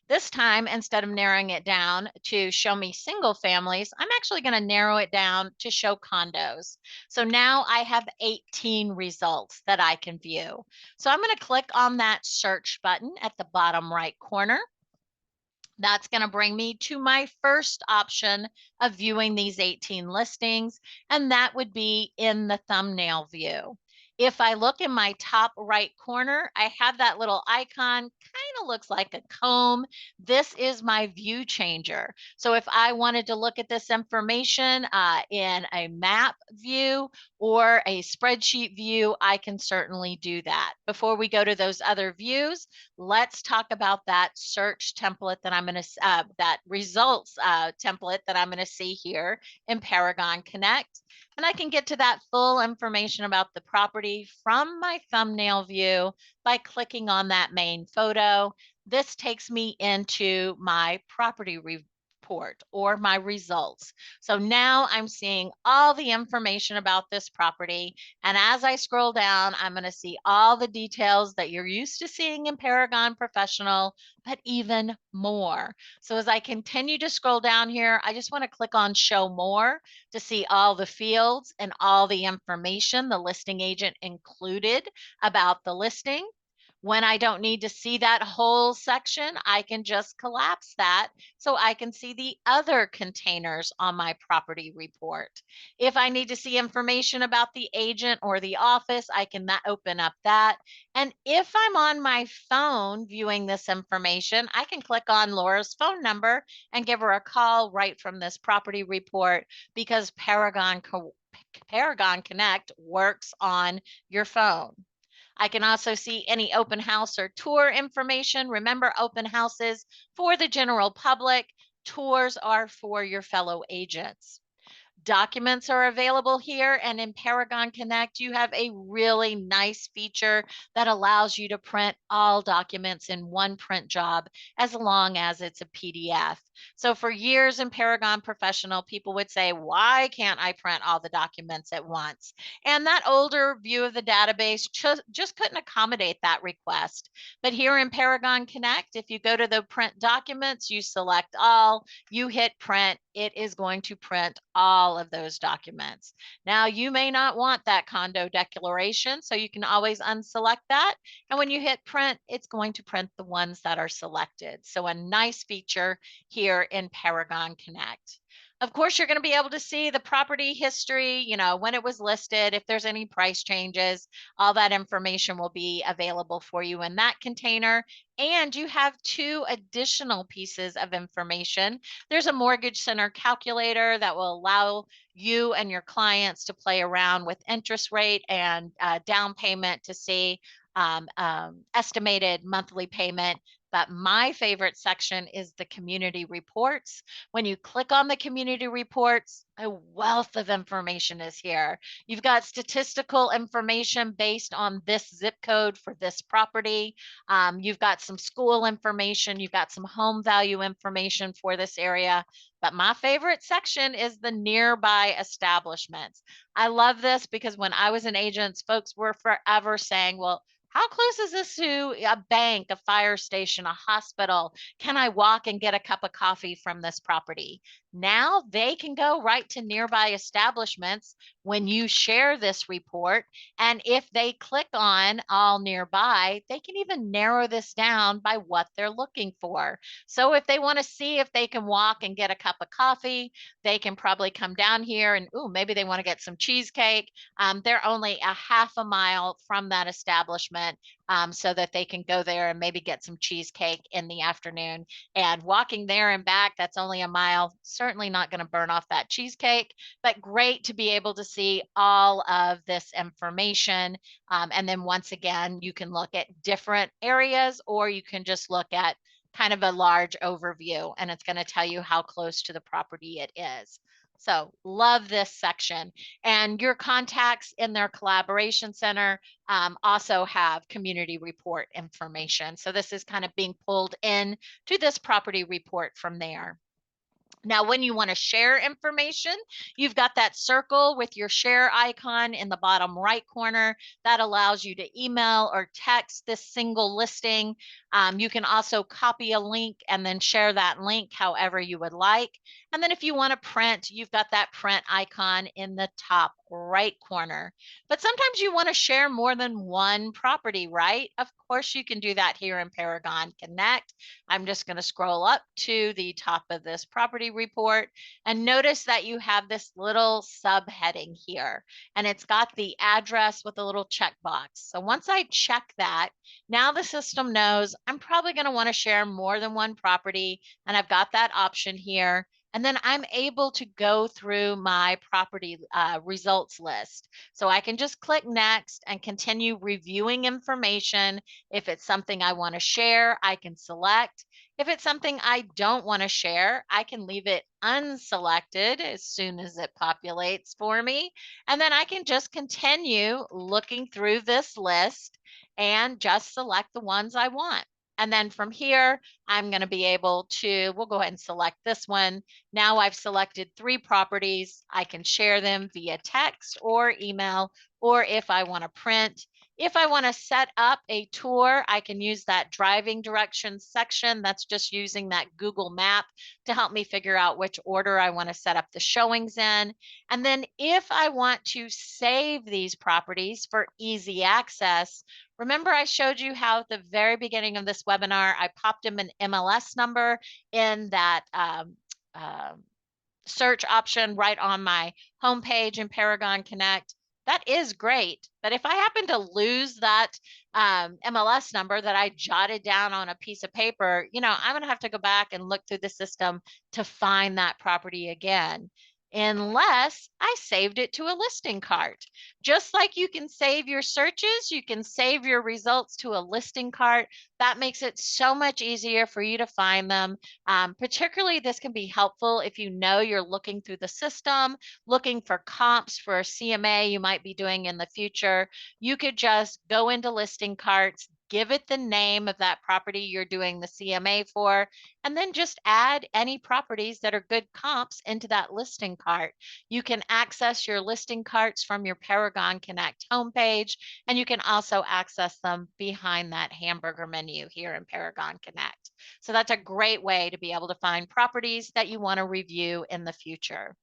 This time, instead of narrowing it down to show me single families, I'm actually going to narrow it down to show condos. So now I have 18 results that I can view. So I'm going to click on that search button at the bottom right corner. That's going to bring me to my first option of viewing these 18 listings, and that would be in the thumbnail view. If I look in my top right corner, I have that little icon, kind of looks like a comb. This is my view changer. So if I wanted to look at this information in a map view or a spreadsheet view, I can certainly do that. Before we go to those other views, let's talk about that search template that I'm going to, that results template that I'm going to see here in Paragon Connect. And I can get to that full information about the property from my thumbnail view by clicking on that main photo. This takes me into my property report or my results. So now I'm seeing all the information about this property. And as I scroll down, I'm going to see all the details that you're used to seeing in Paragon Professional, but even more. So as I continue to scroll down here, I just want to click on Show More to see all the fields and all the information the listing agent included about the listing. When I don't need to see that whole section, I can just collapse that so I can see the other containers on my property report. If I need to see information about the agent or the office, I can open up that. And if I'm on my phone viewing this information, I can click on Laura's phone number and give her a call right from this property report, because Paragon Connect works on your phone. I can also see any open house or tour information. Remember, open houses for the general public, tours are for your fellow agents. Documents are available here, and in Paragon Connect, you have a really nice feature that allows you to print all documents in one print job as long as it's a PDF. So for years in Paragon Professional, people would say, why can't I print all the documents at once? And that older view of the database just couldn't accommodate that request. But here in Paragon Connect, if you go to the print documents, you select all, you hit print, it is going to print all of those documents. Now, you may not want that condo declaration, so you can always unselect that. And when you hit print, it's going to print the ones that are selected. So a nice feature here in Paragon Connect. Of course, you're going to be able to see the property history, when it was listed, if there's any price changes, all that information will be available for you in that container. And you have two additional pieces of information. There's a Mortgage Center calculator that will allow you and your clients to play around with interest rate and down payment to see estimated monthly payment. But my favorite section is the community reports. When you click on the community reports, a wealth of information is here. You've got statistical information based on this zip code for this property. You've got some school information. You've got some home value information for this area. But my favorite section is the nearby establishments. I love this because when I was an agent, folks were forever saying, well, how close is this to a bank, a fire station, a hospital? Can I walk and get a cup of coffee from this property? Now they can go right to nearby establishments when you share this report. And if they click on all nearby, they can even narrow this down by what they're looking for. So if they want to see if they can walk and get a cup of coffee, they can probably come down here and, maybe they want to get some cheesecake. They're only a half a mile from that establishment, so that they can go there and maybe get some cheesecake in the afternoon. And walking there and back, that's only a mile. Certainly not going to burn off that cheesecake, but great to be able to see all of this information. And then once again, you can look at different areas, or you can just look at kind of a large overview, and it's going to tell you how close to the property it is. So love this section. And your contacts in their collaboration center also have community report information. So this is kind of being pulled in to this property report from there. Now, when you want to share information, you've got that circle with your share icon in the bottom right corner. That allows you to email or text this single listing. You can also copy a link and then share that link however you would like. And then if you want to print, you've got that print icon in the top right corner. But sometimes you want to share more than one property, right? Of course, you can do that here in Paragon Connect. I'm just going to scroll up to the top of this property report and notice that you have this little subheading here, and it's got the address with a little checkbox. So once I check that, now the system knows I'm probably going to want to share more than one property, and I've got that option here. And then I'm able to go through my property results list. So I can just click next and continue reviewing information. If it's something I want to share, I can select. If it's something I don't want to share, I can leave it unselected as soon as it populates for me. And then I can just continue looking through this list and just select the ones I want. And then from here, I'm going to be able to, we'll go ahead and select this one. Now I've selected 3 properties. I can share them via text or email, or if I want to print. If I want to set up a tour, I can use that driving directions section. That's just using that Google map to help me figure out which order I want to set up the showings in. And then if I want to save these properties for easy access, remember I showed you how at the very beginning of this webinar, I popped in an MLS number in that search option right on my homepage in Paragon Connect. That is great. But if I happen to lose that MLS number that I jotted down on a piece of paper, I'm going to have to go back and look through the system to find that property again, unless I saved it to a listing cart. Just like you can save your searches, you can save your results to a listing cart. That makes it so much easier for you to find them. Particularly, this can be helpful if you know you're looking through the system, looking for comps for a CMA you might be doing in the future. You could just go into listing carts, give it the name of that property you're doing the CMA for, and then just add any properties that are good comps into that listing cart. You can access your listing carts from your Paragon Connect homepage, and you can also access them behind that hamburger menu here in Paragon Connect. So that's a great way to be able to find properties that you want to review in the future.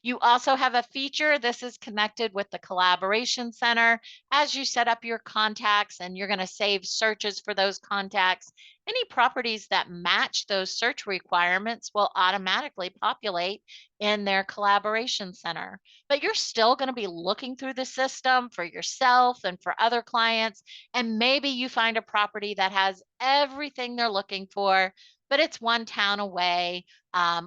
You also have a feature. This is connected with the Collaboration Center. As you set up your contacts and you're going to save searches for those contacts, any properties that match those search requirements will automatically populate in their Collaboration Center. But you're still going to be looking through the system for yourself and for other clients. And maybe you find a property that has everything they're looking for, but it's one town away,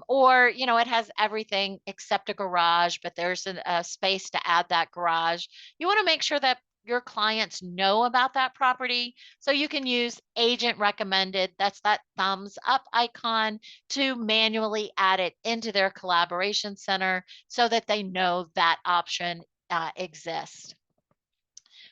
or it has everything except a garage, but there's a space to add that garage. You want to make sure that your clients know about that property, so you can use agent recommended. That's that thumbs up icon to manually add it into their Collaboration Center so that they know that option exists.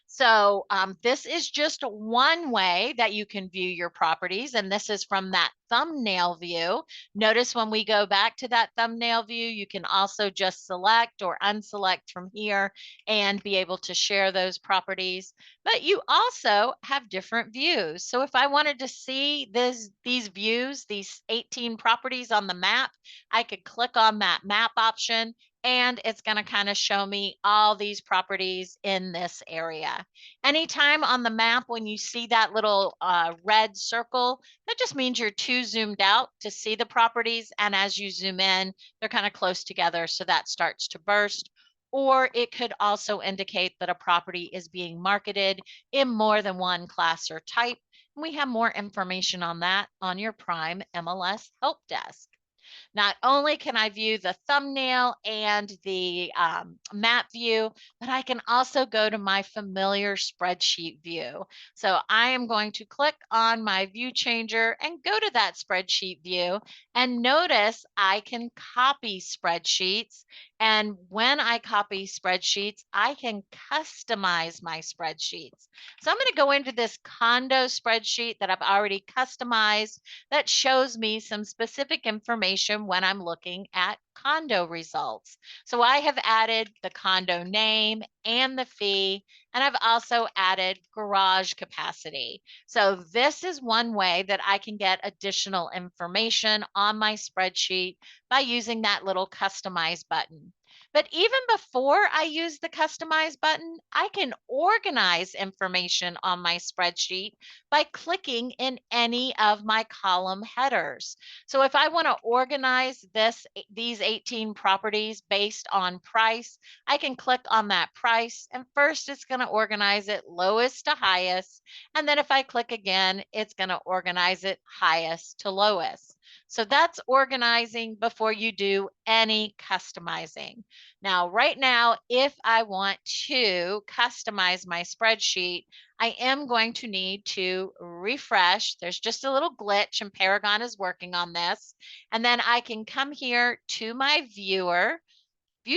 So this is just one way that you can view your properties, and this is from that thumbnail view. Notice when we go back to that thumbnail view, you can also just select or unselect from here and be able to share those properties. But you also have different views. So if I wanted to see these views, these 18 properties on the map, I could click on that map option and it's going to kind of show me all these properties in this area. Anytime on the map when you see that little red circle, that just means you're too zoomed out to see the properties, and as you zoom in, they're kind of close together, so that starts to burst. Or it could also indicate that a property is being marketed in more than one class or type. And we have more information on that on your Prime MLS Help Desk. Not only can I view the thumbnail and the map view, but I can also go to my familiar spreadsheet view. So I am going to click on my view changer and go to that spreadsheet view, and notice I can copy spreadsheets And when I copy spreadsheets, I can customize my spreadsheets. So I'm going to go into this condo spreadsheet that I've already customized that shows me some specific information when I'm looking at condo results. So I have added the condo name and the fee, and I've also added garage capacity. So this is one way that I can get additional information on my spreadsheet by using that little customize button. But even before I use the customize button, I can organize information on my spreadsheet by clicking in any of my column headers. So if I want to organize these 18 properties based on price, I can click on that price, and first it's going to organize it lowest to highest. And then if I click again, it's going to organize it highest to lowest. So that's organizing before you do any customizing. Now, right now, if I want to customize my spreadsheet, I am going to need to refresh. There's just a little glitch, and Paragon is working on this. And then I can come here to my view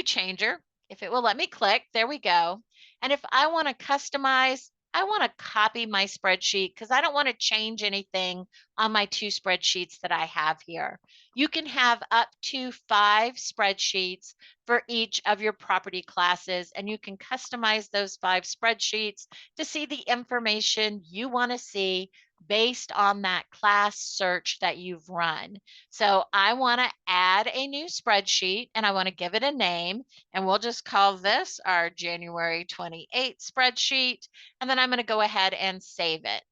changer, if it will let me click, there we go. And if I want to customize, I want to copy my spreadsheet because I don't want to change anything on my 2 spreadsheets that I have here. You can have up to 5 spreadsheets for each of your property classes, and you can customize those 5 spreadsheets to see the information you want to see based on that class search that you've run. So I want to add a new spreadsheet and I want to give it a name, and we'll just call this our January 28th spreadsheet. And then I'm going to go ahead and save it.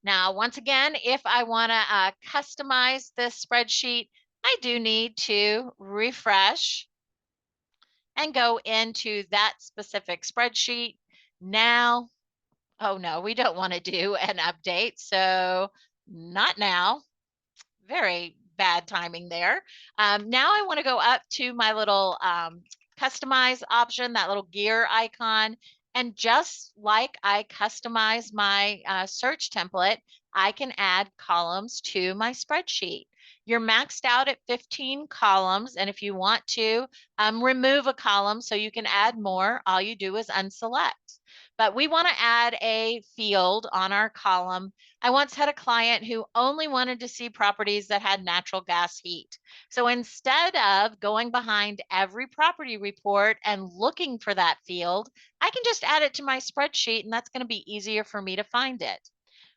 Now, once again, if I want to customize this spreadsheet, I do need to refresh and go into that specific spreadsheet. Now, oh no, we don't want to do an update. So not now. Very bad timing there. Now I want to go up to my little customize option, that little gear icon. And just like I customize my search template, I can add columns to my spreadsheet. You're maxed out at 15 columns. And if you want to remove a column so you can add more, all you do is unselect. But we want to add a field on our column. I once had a client who only wanted to see properties that had natural gas heat. So instead of going behind every property report and looking for that field, I can just add it to my spreadsheet, and that's going to be easier for me to find it.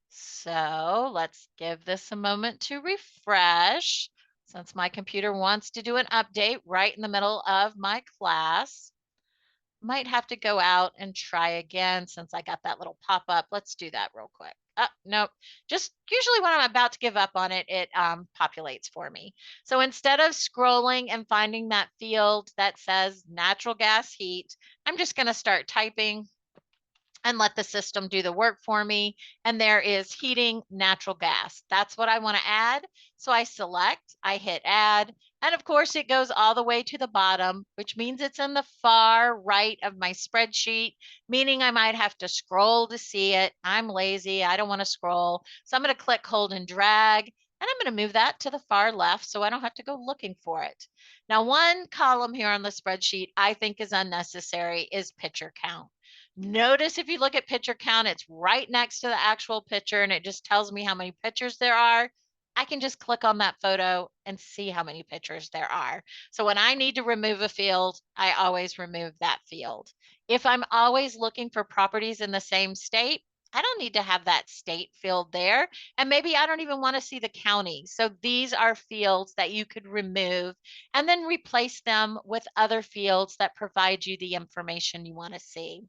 So let's give this a moment to refresh since my computer wants to do an update right in the middle of my class. Might have to go out and try again since I got that little pop up. Let's do that real quick. Nope. Just usually when I'm about to give up on it, it populates for me. So instead of scrolling and finding that field that says natural gas heat, I'm just going to start typing and let the system do the work for me. And there is heating natural gas. That's what I want to add. So I select, I hit add, and of course it goes all the way to the bottom, which means it's in the far right of my spreadsheet, meaning I might have to scroll to see it. I'm lazy, I don't want to scroll. So I'm going to click, hold, and drag, and I'm going to move that to the far left so I don't have to go looking for it. Now, one column here on the spreadsheet I think is unnecessary is picture count. Notice if you look at picture count, it's right next to the actual picture and it just tells me how many pictures there are. I can just click on that photo and see how many pictures there are. So when I need to remove a field, I always remove that field. If I'm always looking for properties in the same state, I don't need to have that state field there. And maybe I don't even want to see the county. So these are fields that you could remove and then replace them with other fields that provide you the information you want to see.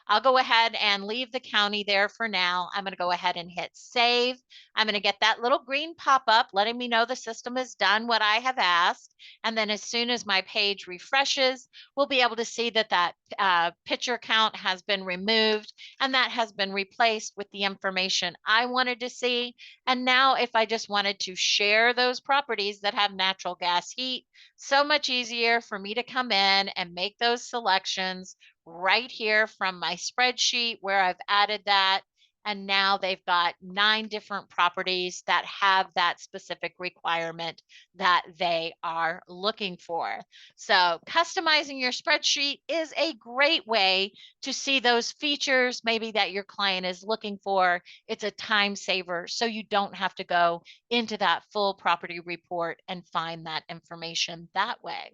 I'll go ahead and leave the county there for now. I'm going to go ahead and hit save. I'm going to get that little green pop-up letting me know the system has done what I have asked. And then as soon as my page refreshes, we'll be able to see that that picture count has been removed and that has been replaced with the information I wanted to see. And now if I just wanted to share those properties that have natural gas heat, so much easier for me to come in and make those selections right here from my spreadsheet where I've added that. And now they've got 9 different properties that have that specific requirement that they are looking for. So customizing your spreadsheet is a great way to see those features maybe that your client is looking for. It's a time saver, so you don't have to go into that full property report and find that information that way.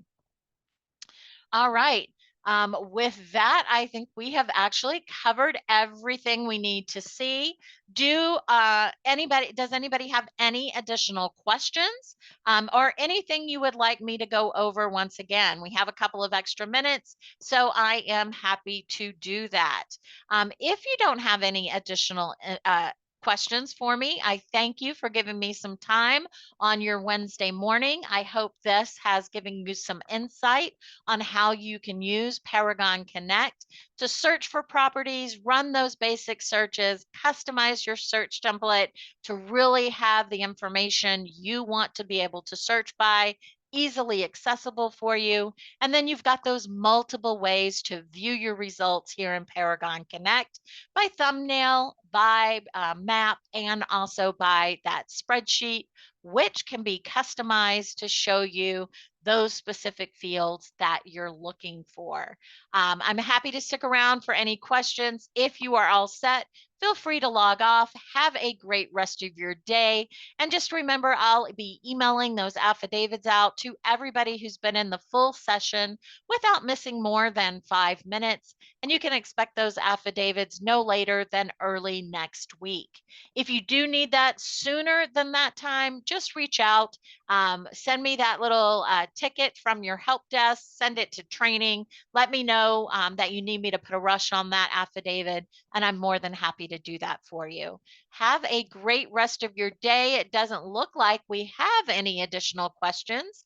All right. With that, I think we have actually covered everything we need to see. Does anybody have any additional questions, or anything you would like me to go over once again? We have a couple of extra minutes, so I am happy to do that. If you don't have any additional questions for me, I thank you for giving me some time on your Wednesday morning. I hope this has given you some insight on how you can use Paragon Connect to search for properties, run those basic searches, customize your search template to really have the information you want to be able to search by easily accessible for you. And then you've got those multiple ways to view your results here in Paragon Connect by thumbnail, by map, and also by that spreadsheet, which can be customized to show you those specific fields that you're looking for. I'm happy to stick around for any questions. If you are all set, feel free to log off. Have a great rest of your day. And just remember, I'll be emailing those affidavits out to everybody who's been in the full session without missing more than 5 minutes. And you can expect those affidavits no later than early next week. If you do need that sooner than that time, just reach out. Send me that little ticket from your help desk, send it to training. Let me know that you need me to put a rush on that affidavit, and I'm more than happy to do that for you. Have a great rest of your day. It doesn't look like we have any additional questions.